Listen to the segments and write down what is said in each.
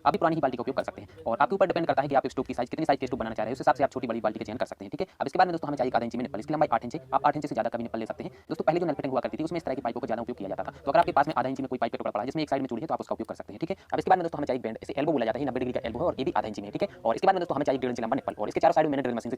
आप भी पुरानी ही बाल्टी का उपयोग कर सकते हैं और आपके ऊपर डिपेंड करता है कि आप स्टोव की साइज कितनी साइज के स्टोव बनाना चाह रहे हैं, उस हिसाब से आप छोटी बड़ी बाल्टी का चयन कर सकते हैं। ठीक है, अब इसके बाद में दोस्तों हमें चाहिए आधा इंची में निप्पल, इसकी लंबाई 8 इंच है, आप 8 इंच से ज़्यादा का भी निप्पल ले सकते हैं। दोस्तों पहले जो नल फिटिंग हुआ करती थी उसमें इस तरह की पाइपों का ज़्यादा उपयोग किया जाता था, तो अगर आपके पास में आधा इंची में कोई पाइप का टुकड़ा पड़ा है जिसमें एक साइड में चूड़ी है तो आप उसका उपयोग कर सकते हैं। ठीक है, अब इसके बाद में दोस्तों हमें चाहिए बेंड, इसे एल्बो बोला जाता है, 90 डिग्री का एल्बो है और ये भी आधा इंची में। ठीक है, और इसके बाद में दोस्तों हमें चाहिए 1.5 इंच लंबा निप्पल और इसके चारों साइड में मैंने ड्रिल मशीन से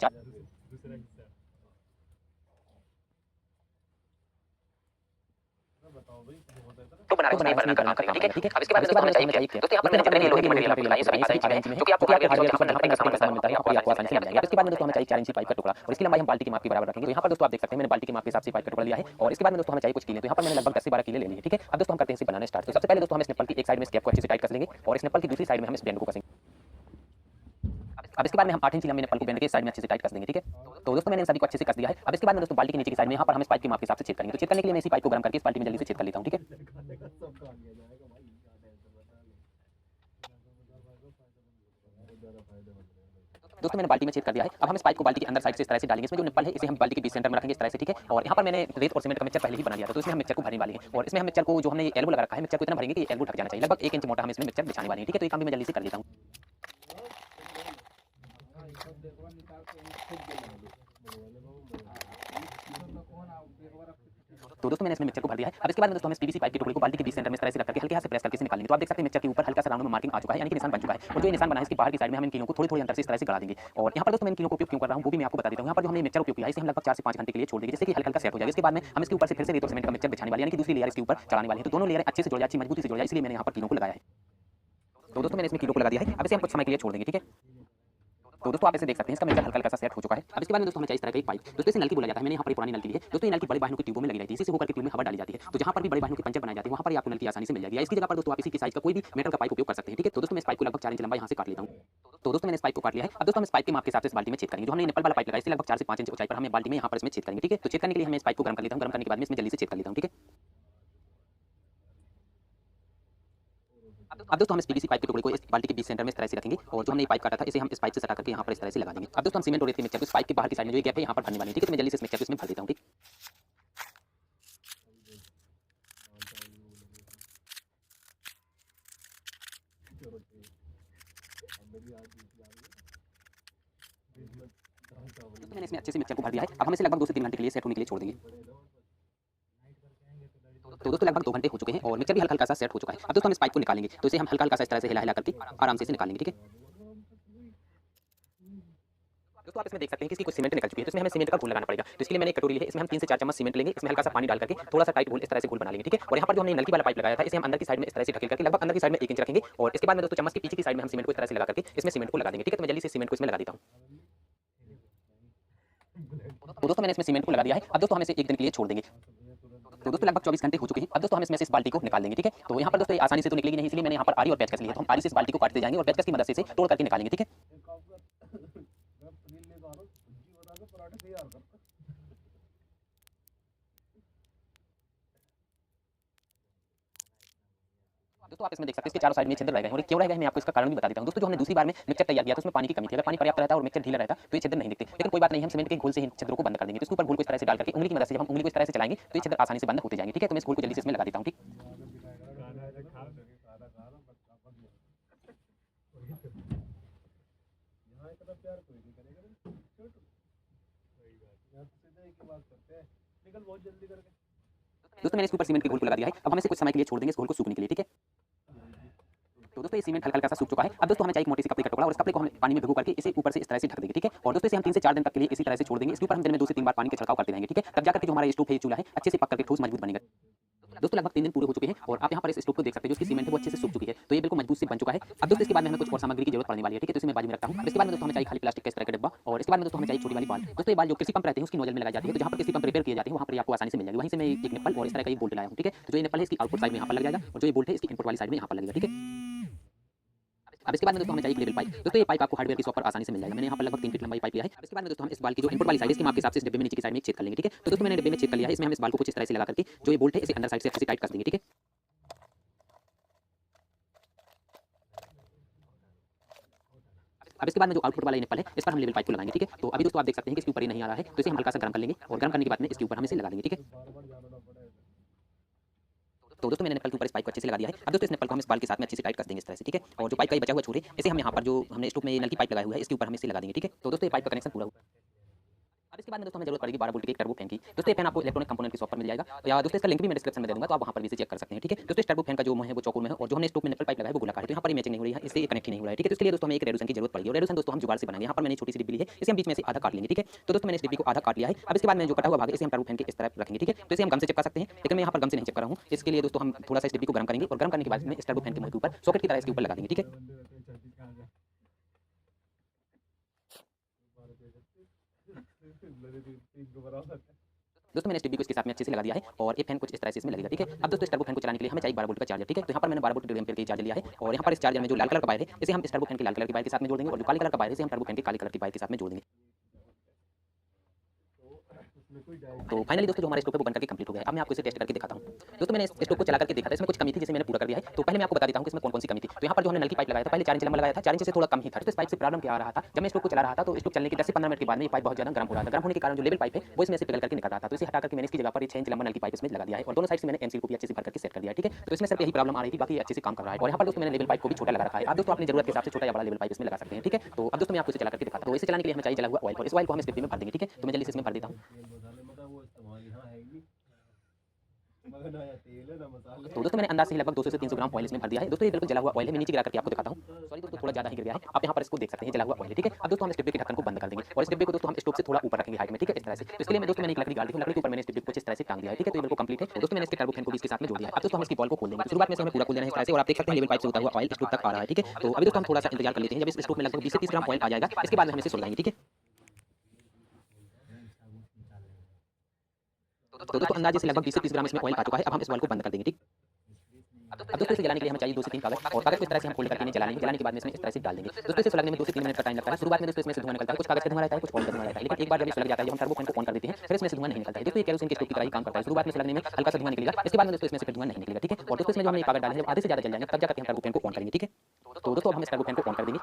तो बनाना इसमें भरना का काम करेगा। ठीक है, अब इसके बाद में दोस्तों हमें चाहिए दोस्तों यहाँ पर मैंने पहले लोहे की मटेरियल आपको दिखाई, सभी आधा इंच में है, जो कि आपको हार्डवेयर की शॉप पर जहाँ पर कटिंग का सामान मिलता है यहाँ पर आपको आसानी से मिल जाएगा। इसके बाद में दोस्तों हमें चाहिए 4 इंची पाइप का टुकड़ा और इसकी लंबाई हम बाल्टी के माप के बराबर रखेंगे। तो यहाँ पर दोस्तों आप देख सकते हैं मैंने बाल्टी के माप के हिसाब से पाइप का टुकड़ा लिया है और इसके बाद में दोस्तों हमें चाहिए कुछ कीले, तो यहाँ पर मैंने लगभग 10 से 12 कीले ले लिए। ठीक है, अब दोस्तों हम करते हैं इसे बनाना स्टार्ट। तो सबसे पहले दोस्तों हम इस निप्पल की एक साइड में स्केप को अच्छे से टाइट कर लेंगे और इस निप्पल की दूसरी साइड में हम इस बेंड को कसेंगे। अब इसके बाद में हम 8 इंची लंबे निप्पल को बेंड के साइड में अच्छे से टाइट कर देंगे। ठीक है, तो दोस्तों मैंने इन सभी को अच्छे से कस दिया है। अब इसके बाद में दोस्तों बाल्टी के नीचे की साइड में यहाँ पर हम इस पाइप के माप के हिसाब से छेद करेंगे। तो छेद करने के लिए मैं इसी पाइप को गर्म करके इस बाल्टी में जल्दी से छेद कर लेता हूँ। ठीक है, दोस्तों मैंने बाल्टी में छेद कर दिया है। अब हम इस पाइप को बाल्टी के अंदर साइड से इस तरह से डालेंगे। इसमें जो निप्पल है इसे हम बाल्टी के बीच सेंटर में रखेंगे इस तरह से। ठीक है, और यहाँ पर मैंने रेत और सीमेंट का मिक्सचर पहले ही बना लिया था, तो इसमें हम मिक्सचर को भरने वाले हैं और इसमें हम मिक्सचर को जो हमने एल्बो लगा रखा है मिक्सचर को इतना भरेंगे कि एल्बो ढक जाना चाहिए। लगभग 1 इंच मोटा हम इसमें मिक्सचर बिछाने वाले हैं। ठीक है, तो ये काम भी मैं जल्दी से कर लेता हूँ। तो दोस्तों मैंने इसमें मिक्सचर को भर दिया है। अब इसके बाद में दोस्तों हम इस पीवीसी पाइप के टुकड़े को बाल्टी के बीच सेंटर में इस तरह से रख करके हल्के हाथ से प्रेस करके इसे निकाल लेंगे। तो आप देख सकते हैं मिक्सचर के ऊपर हल्का सा राउंड में मार्किंग आ चुका है, यानी कि निशान बन चुका है और जो ये निशान बना है इसके बाहर की साइड में हम इन कीलों को थोड़ी-थोड़ी अंतर से इस तरह से गड़ा देंगे। और यहाँ पर दोस्तों मैं इन कीलों को उपयोग क्यों कर रहा हूँ वो भी मैं आपको बता देता हूँ। यहाँ पर जो हमने मिक्सचर उपयोग किया है इसे हम लगभग 4 से 5 घंटे के लिए छोड़ देंगे जिससे कि हल्का-हल्का सेट हो जाएगा। इसके बाद में हम इसके ऊपर से फिर से रेत और सीमेंट का मिक्सचर बिछाने वाले हैं, यानी कि दूसरी लेयर इसके ऊपर चढ़ाने वाले हैं। तो दोनों लेयर अच्छे से जुड़ जाए, अच्छी मजबूती से जुड़ जाए, इसलिए मैंने यहाँ पर कीलों को लगाया है। तो दोस्तों मैंने इसमें कीलों को लगा दिया है। अब इसे हम कुछ समय के लिए छोड़ देंगे। ठीक है, तो दोस्तों आप इसे देख सकते हैं इसका मिक्सचर हल्का-हल्का सा सेट हो चुका है। अब इसके बाद में दोस्तों हमें चाहिए इस तरह का एक पाइप, दोस्तों इसे नल की बोला जाता है। मैंने यहाँ पर पुरानी नल की ली है। दोस्तों ये नल की बड़े वाहनों की ट्यूबों में लगी रहती है, इसी से होकर के ट्यूब में हवा डाली जाती है। तो जहाँ पर भी बड़े वाहनों के पंचर बनाए जाते हैं वहाँ पर आपको नल की आसानी से मिल जाएगी। या इसकी जगह पर दोस्तों आप इसी की साइज का कोई भी मेटल का पाइप उपयोग कर सकते हैं। ठीक है, तो दोस्तों मैं इस पाइप को लगभग 4 इंच लंबा यहाँ से काट लेता हूँ। तो दोस्तों मैंने इस पाइप को काट लिया है। अब दोस्तों हम इस पाइप के माप के हिसाब से इस बाल्टी में छेद करेंगे। जो हमने निप्पल वाला पाइप लगाया इससे लगभग 4 से 5 इंच ऊंचाई पर हमें बाल्टी में यहाँ पर इसमें छेद करेंगे। ठीक है, तो छेद करने के लिए हमें इस पाइप को गर्म कर लेता हूँ। गर्म करने के बाद में इसमें जल्दी से छेद कर लेता हूँ। ठीक है, अब दोस्तों हम इस पीवीसी पाइप के टुकड़े को इस बाल्टी के बीच सेंटर में इस तरह से रखेंगे और जो हमने ये पाइप काटा था इसे हम इस पाइप से सटा करके यहाँ पर इस तरह से लगा देंगे। अब दोस्तों हम सीमेंट और रेत के मिक्सचर को इस पाइप के बाहर की साइड में जो गैप है यहाँ पर भरने वाले हैं। ठीक है, तो मैं जल्दी से इस मिक्सचर को इसमें भर देता हूँ। ठीक, दोस्तों मैंने इसमें अच्छे से मिक्सचर को भर दिया है। अब हम इसे लगभग 2 से 3 घंटे के लिए सेट होने के लिए छोड़ देंगे। तो दोस्तों लगभग 2 घंटे हो चुके हैं और मिक्सचर भी हल्का-हल्का सा सेट हो चुका है। अब दोस्तों हम इस पाइप को निकालेंगे, तो इसे हम हल्का-हल्का सा इस तरह से हिला-हिला करके आराम से इसे निकालेंगे। ठीक है, दोस्तों आप इसमें देख सकते हैं कि इसकी कुछ सीमेंट निकल चुकी है, तो इसमें हमें सीमेंट का घोल लगाना पड़ेगा। तो इसके लिए मैंने एक कटोरी ली है, इसमें हम 3 से 4 चम्मच सीमेंट लेंगे, इसमें हल्का सा पानी डाल करके थोड़ा सा टाइट घोल इस तरह से घोल बना लेंगे। ठीक है, और यहाँ पर जो हमने नलकी वाला पाइप लगाया था इसे हम अंदर की साइड में इस तरह से ढकेल करके लगभग अंदर की साइड में 1 इंच रखेंगे और इसके बाद में दोस्तों चम्मच के पीछे की साइड में हम सीमेंट को इस तरह से लगा करके इसमें सीमेंट को लगा देंगे। ठीक है, तो मैं जल्दी से सीमेंट को इसमें लगा देता हूँ। तो दोस्तों मैंने इसमें सीमेंट को लगा दिया है। अब दोस्तों हम इसे 1 दिन के लिए छोड़ देंगे। तो दोस्तों लगभग 24 घंटे हो चुके हैं। अब दोस्तों हम इसमें से इस बाल्टी को निकाल लेंगे। ठीक है, तो यहाँ पर दोस्तों ये आसानी से तो निकलेगी नहीं, इसलिए मैंने यहाँ पर आरी और पेचकस लिए, तो हम आरी से इस बाल्टी को काटते जाएंगे और पेचकस की मदद से इसे तोड़ करके निकालेंगे। ठीक है, दोस्तों आप इसमें देख सकते हैं इसके चारों साइड में छिद्र रह गए हैं और ये क्यों रह गए हैं मैं आपको इसका कारण भी बता देता हूँ। दोस्तों जो हमने दूसरी बार में मिक्सचर तैयार किया था उसमें पानी की कमी थी। अगर पानी पर्याप्त रहता और मिक्सचर ढीला रहता तो ये छिद्र नहीं दिखते, लेकिन कोई बात नहीं, हम सीमेंट के घोल से इन छिद्रों को बंद कर देंगे। तो इसके ऊपर घोल को इस तरह से डाल करके उंगली की मदद से जब हम उंगली को इस तरह से चलाएंगे तो ये छिद्र आसानी से बंद होते जाएंगे। ठीक है, तो मैं इस घोल को जल्दी से इसमें लगा देता हूँ। ठीक, दोस्तों मैंने इसके ऊपर सीमेंट के घोल को लगा दिया है। अब हम इसे कुछ समय के लिए छोड़ देंगे इस घोल को सूखने के लिए। ठीक है, तो दोस्तों ये सीमेंट हल्का-हल्का सा सूख चुका है। अब दोस्तों हमें चाहिए एक मोटी सी कपड़े का टुकड़ा और इस कपड़े को हम पानी में भिगो करके इसे ऊपर से इस तरह से ढक देंगे। ठीक है, और दोस्तों इसे हम 3 से 4 दिन तक के लिए इसी तरह से छोड़ देंगे। इसके ऊपर हम दिन में 2 से 3 बार पानी का छिड़काव करते रहेंगे। ठीक है, तब जाकर के जो हमारा स्टोव है, चूल्हा है, अच्छे से पक करके ठोस मजबूत बनेगा। दोस्तों लगभग 3 दिन पूरे हो चुके हैं और आप यहाँ पर इस स्टोव को देख सकते हैं, जो इसकी सीमेंट है वो अच्छे से सूख चुकी है, तो ये बिल्कुल मजबूत से बन चुका है। अब दोस्तों इसके बाद में हमें कुछ और सामग्री की जरूरत पड़ने वाली है। ठीक है, तो इसे मैं बाजू में रखता हूँ। अब इसके बाद में दोस्तों हमें चाहिए खाली प्लास्टिक का इस तरह का डिब्बा और इसके बाद में दोस्तों हमें चाहिए छोटी वाली बाल। दोस्तों ये बाल जो कृषि पंप रहते हैं उसकी नोजल में लगाई जाती है, तो जहाँ पर कृषि पंप रिपेयर किए जाते हैं वहाँ पर आपको आसानी से मिल जाएगी। वहीं से मैं एक निप्पल और इस तरह का एक बोल्ट लाया हूँ। ठीक है, तो जो ये निप्पल है इसकी आउटपुट साइड में यहाँ पर लग जाएगा और जो ये बोल्ट है इसकी इनपुट वाली साइड में यहाँ पर लगेगा। ठीक है, अब इसके बाद में दोस्तों हमें चाहिए लेवल पाइप। दोस्तों ये पाइप आपको हार्डवेयर की शॉप पर आसानी से मिल जाएगा। मैंने यहाँ पर लगभग 3 फीट लंबाई पाइप लिया है। अब इसके बाद में दोस्तों हम इस बाल की जो इनपुट वाली साइड है इसके माप के हिसाब से इस डिब्बे में नीचे की साइड में एक छेद कर लेंगे। ठीक है, तो दोस्तों मैंने डिब्बे में छेद कर लिया है, इसमें हम इस बाल को कुछ इस तरह से लगा करके जो ये बोल्ट है इसे अंदर साइड से अच्छे से टाइट कर देंगे। ठीक है, अब इसके बाद में जो आउटपुट वाला निप्पल है इस पर हम लेवल पाइप को लगाएंगे। ठीक है, तो अभी दोस्तों आप देख सकते हैं कि इसके ऊपर ये नहीं आ रहा है, तो इसे हम हल्का सा गर्म कर लेंगे और गर्म करने के बाद में इसके ऊपर हम इसे लगा देंगे। ठीक है, तो दोस्तों मैंने निप्पल के ऊपर इस पाइप को अच्छे से लगा दिया है। अब दोस्तों इस निप्पल को हम इस बाल के साथ में अच्छे से टाइट कर देंगे इस तरह से, ठीक है। और जो पाइप का ये बचा हुआ छोर है इसे हम यहाँ पर जो हमने स्टोव में नल की पाइप लगाई हुई है इसके ऊपर हम इसे लगा देंगे, ठीक है। तो दोस्तों ये पाइप का कनेक्शन पूरा हुआ। अब इसके बाद में दोस्तों हमें जरूरत पड़ेगी 12 वोल्ट की एक टर्बो फैन की। दोस्तों ये फैन आपको इलेक्ट्रॉनिक कंपोनेंट की शॉप पर मिल जाएगा, या दोस्तों इसका लिंक भी मैं डिस्क्रिप्शन में दे दूंगा, तो आप वहां पर भी इसे चेक कर सकते हैं, ठीक है। दोस्तों इस टर्बो फैन का जो मुंह है वो चौकोर में है और जो हमने स्टोव में निप्पल पाइप लगाया है वो गोलाकार है, तो यहाँ पर मैचिंग नहीं हो रही है, इससे कनेक्ट ही नहीं हो रहा है, ठीक है। तो इसके लिए दोस्तों हमें एक रेडूसन की जरूरत पड़ेगी और रेडूसन दोस्तों हम जुगाड़ से बनाएंगे। यहाँ पर मैंने छोटी सी डिब्बी ली है, इसे हम बीच में से आधा काट लेंगे, ठीक है। तो दोस्तों मैंने इस डिब्बी को आधा काट लिया है। अब इसके बाद में जो कटा हुआ भाग है इसे हम टर्बो फैन के इस तरफ रखेंगे, ठीक है। तो इसे हम गम से चिपका सकते हैं, लेकिन मैं यहाँ पर गम से नहीं चिपका रहा हूँ। इसके लिए दोस्तों हम थोड़ा सा इस डिब्बी को गर्म करेंगे और गर्म करने के बाद में इस टर्बो फैन के मुंह के ऊपर सॉकेट की तरह इसके ऊपर लगा देंगे, ठीक है। दोस्तों मैंने इस डिब्बी को इसके साथ में अच्छे से लगा दिया है और ये फैन कुछ इस तरह से इसमें लगेगा, ठीक है। अब दोस्तों इस टर्बो फैन को चलाने के लिए हमें चाहिए 12 वोल्ट का चार्जर, ठीक है। तो यहाँ पर मैंने 12 वोल्ट 1.5 एम्पीयर के चार्जर लिया है और यहाँ पर इस चार्जर में जो लाल कलर का वायर है इसे हम इस टर्बो फैन के लाल कलर के वायर के साथ में जोड़ देंगे और जो काले कलर का वायर है इसे हम टर्बो फैन के काले कलर के वायर के साथ में जोड़ देंगे। तो फाइनली दोस्तों जो हमारे स्टोव है वो बनकर के कंप्लीट हो गया है। अब मैं आपको इसे टेस्ट करके दिखाता हूँ। दोस्तों मैंने इस स्टोव को चला करके देखा था, इसमें कुछ कमी थी जिसे मैंने पूरा कर दिया है। तो पहले मैं आपको बता देता हूँ कि इसमें कौन-कौन सी कमी थी। तो यहाँ पर जो हमने नल की पाइप लगाया था पहले 4 इंच लंबा लगाया था, 4 इंच से थोड़ा कम ही था। तो इस पाइप से प्रॉब्लम क्या आ रहा था, जब मैं स्टोव को चला रहा था तो स्टोव चलने के 10 से 15 मिनट के बाद में ये पाइप बहुत ज़्यादा गर्म हो रहा था। गर्म होने के कारण जो लेवल पाइप है वो इसमें से पिघल करके निकल रहा था। तो इसे हटा करके मैंने इसकी जगह पर 6 इंच लंबा नल की पाइप इसमें लगा दिया है और दोनों साइड से मैंने एमसील को भी अच्छे से भर करके सेट कर दिया है, ठीक है। तो इसमें सिर्फ यही प्रॉब्लम आ रही थी, बाकी अच्छे से काम कर रहा है। और यहाँ पर दोस्तों मैंने लेवल पाइप को भी छोटा लगा रखा है। अब दोस्तों अपनी जरूरत के हिसाब से छोटा या बड़ा लेवल पाइप इसमें लगा सकते हैं, ठीक है। तो अब दोस्तों मैं आपको इसे चला करके दिखाता हूँ। तो इसे चलाने के लिए हमें चाहिए जला हुआ ऑयल और इस ऑयल को हम इस डिब्बे में भर देंगे, ठीक है। तो मैं जल्दी से इसमें भर देता हूँ। तो दोस्तों मैंने अंदाज से लगभग 200 से 300 ग्राम ऑयल इसमें भर दिया है। दोस्तों ये बिल्कुल जला हुआ ऑयल है, मैं नीचे गिरा करके आपको दिखाता हूँ। सॉरी दोस्तों थोड़ा ज़्यादा ही गिर गया है, आप यहाँ पर इसको देख सकते हैं, जला हुआ ऑयल है, ठीक है। अब दोस्तों हम इस डिब्बे के ढक्कन को बंद कर देंगे और इस डिब्बे को दोस्तों हम स्टोव से थोड़ा ऊपर रखेंगे हाइट में, ठीक है, इस तरह से। तो इसके लिए मैं दोस्तों मैंने एक लकड़ी गाड़ दी, लकड़ी के ऊपर मैंने इस डिब्बे को इस तरह से टांग दिया है, ठीक है। तो ये बिल्कुल कंप्लीट है। दोस्तों मैंने इसके टर्बो फैन को भी इसके साथ में जोड़ दिया है। अब दोस्तों हम इसकी बॉल को खोल देंगे। शुरुआत में से हमें पूरा खोल देना है इस तरह से और आप देख सकते हैं लेवल पाइप से होता हुआ ऑयल स्टोव तक आ रहा है, ठीक है। तो अभी दोस्तों हम थोड़ा सा इंतजार कर लेते हैं, जब इस स्टोव में लगभग 20 से 30 ग्राम ऑयल आ जाएगा इसके बाद में हम इसे सुलगाएंगे, ठीक है। तो दोस्तों अंदाजे से लगभग 20 से 30 ग्राम इसमें ऑयल आ चुका है। अब हम इस बॉल को बंद कर देंगे, ठीक। अब दोस्तों इसे जलाने के लिए हमें चाहिए 2 से 3 कागज और कागज को इस तरह से हम फोल्ड करके इन्हें जला लेंगे। जलाने के बाद में इसमें इस तरह से डाल देंगे। दोस्तों इसे सुलगने में 2 से 3 मिनट का टाइम लगता है। शुरुआत में दोस्तों इसमें से धुआं निकलता है, कुछ कागज का धुआं रहता है, कुछ ऑयल का धुआं रहता है, लेकिन एक बार जब ये सुलग जाता है, जब हम टर्बो फैन को ऑन कर देते हैं फिर इसमें से धुआं नहीं निकलता है। दोस्तों ये केरोसिन के स्टोव की तरह ही काम करता है। शुरुआत में सुलगने में हल्का सा धुआं निकलेगा, इसके बाद में दोस्तों इसमें से फिर धुआं नहीं निकलेगा, ठीक है। और दोस्तों इसमें जो हमने कागज डाले हैं जब आधे से ज़्यादा जल जाएंगे तब जाकर हम टर्बो फैन को ऑन करेंगे, ठीक है। तो दोस्तों अब हम इस टर्बो फैन को ऑन कर देंगे।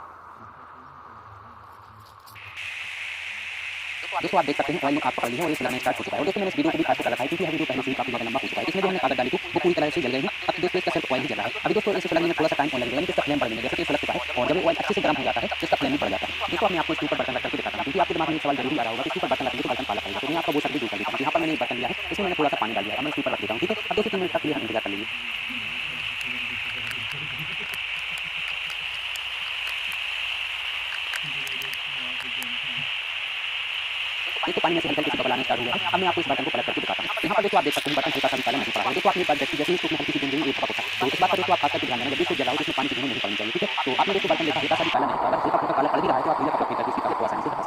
दोस्तों आप देख सकते हैं ऑयल में आप पकड़ ली है और ये सुलगना स्टार्ट हो चुका है। और दोस्तों मैंने इस वीडियो को भी खास कर रखा है क्योंकि यह वीडियो पहले से ही काफी ज़्यादा लंबा हो चुका है। इसमें जो हमने कागज डाली थी वो पूरी तरह से जल गई है। अब दोस्तों इसका सिर्फ ऑयल ही जल रहा है। अभी दोस्तों इसे सुलगने में थोड़ा सा टाइम और लगेगा, यानी कि इसका फ्लेम बढ़ जाएगा, जैसे कि सुलग चुका है और जब ये ऑयल अच्छे से गर्म हो जाता है तो इसका फ्लेम भी बढ़ जाता है। दोस्तों मैं आपको इसके ऊपर बर्तन रख करके दिखाता हूँ क्योंकि आपके दिमाग में एक सवाल जरूर आ रहा होगा कि इसके ऊपर बर्तन रखेंगे तो बर्तन काला पड़ेगा। तो मैं आपको वो सब भी दूर कर देता हूँ। यहाँ पर मैंने एक बर्तन लिया है, इसमें मैंने थोड़ा सा पानी डाल दिया है, मैं इसके ऊपर रख देता हूँ, ठीक है। अब 2 से 3 मिनट तक ये हम इंतजार कर लेंगे। तो पानी में से हल्का-हल्का बबल आना स्टार्ट हो गया है। अब मैं आपको इस बर्तन को पलट करके दिखाता हूँ। यहाँ पर दोस्तों आप देख सकते हैं बर्तन हल्का सा भी काला नहीं पड़ा है। दोस्तों आपने एक बात देखी जैसे इसमें हल्की सी बूंद हुई एक टपक होता है। तो इस बात का दोस्तों आप खास करके ध्यान देना, जब भी इसको जलाओ तो इसमें पानी की बूंद नहीं पड़नी चाहिए, ठीक है। तो आपने दोस्तों बर्तन देखा हल्का सा भी काला नहीं पड़ा, अगर हल्का-फुल्का काला पड़ भी रहा है तो आप गीला कपड़ा फेंक करके इसकी काले को आसानी से हटा सकते हैं।